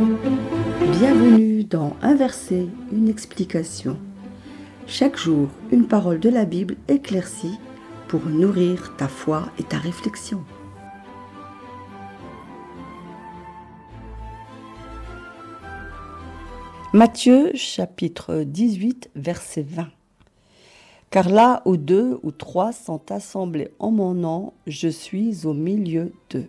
Bienvenue dans Un verset, une explication. Chaque jour, une parole de la Bible éclaircie pour nourrir ta foi et ta réflexion. Matthieu chapitre 18, verset 20. Car là où 2 ou 3 sont assemblés en mon nom, je suis au milieu d'eux.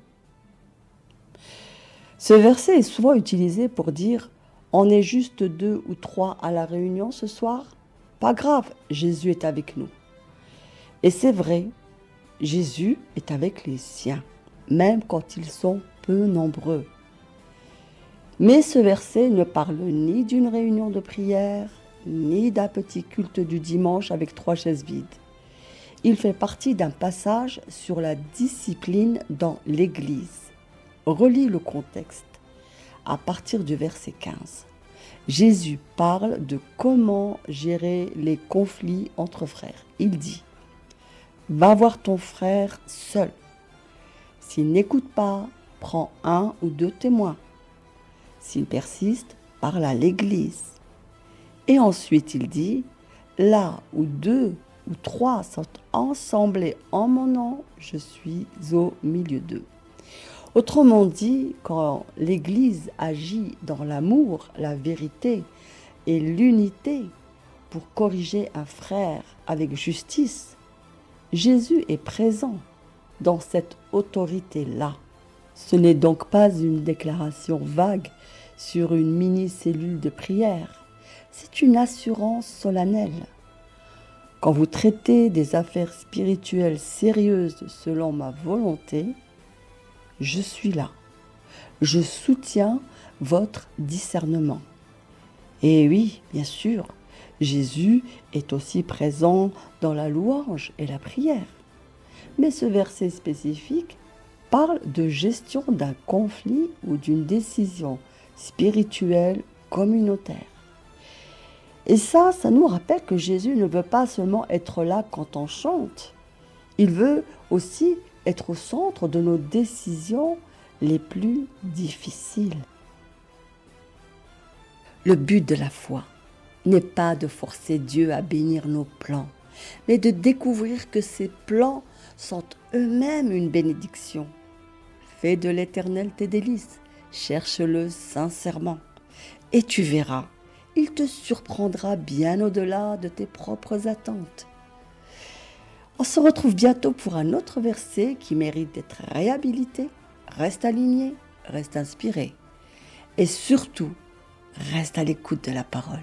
Ce verset est souvent utilisé pour dire « On est juste 2 ou 3 à la réunion ce soir ?» Pas grave, Jésus est avec nous. Et c'est vrai, Jésus est avec les siens, même quand ils sont peu nombreux. Mais ce verset ne parle ni d'une réunion de prière, ni d'un petit culte du dimanche avec 3 chaises vides. Il fait partie d'un passage sur la discipline dans l'Église. Relis le contexte. À partir du verset 15, Jésus parle de comment gérer les conflits entre frères. Il dit « Va voir ton frère seul. S'il n'écoute pas, prends 1 ou 2 témoins. S'il persiste, parle à l'Église. » Et ensuite il dit « Là où 2 ou 3 sont assemblés en mon nom, je suis au milieu d'eux. » Autrement dit, quand l'Église agit dans l'amour, la vérité et l'unité pour corriger un frère avec justice, Jésus est présent dans cette autorité-là. Ce n'est donc pas une déclaration vague sur une mini-cellule de prière, c'est une assurance solennelle. Quand vous traitez des affaires spirituelles sérieuses selon ma volonté, je suis là. Je soutiens votre discernement. Et oui, bien sûr, Jésus est aussi présent dans la louange et la prière. Mais ce verset spécifique parle de gestion d'un conflit ou d'une décision spirituelle communautaire. Et ça nous rappelle que Jésus ne veut pas seulement être là quand on chante. Il veut aussi être au centre de nos décisions les plus difficiles. Le but de la foi n'est pas de forcer Dieu à bénir nos plans, mais de découvrir que ces plans sont eux-mêmes une bénédiction. Fais de l'Éternel tes délices, cherche-le sincèrement, et tu verras, il te surprendra bien au-delà de tes propres attentes. On se retrouve bientôt pour un autre verset qui mérite d'être réhabilité. Reste aligné, reste inspiré et surtout, reste à l'écoute de la parole.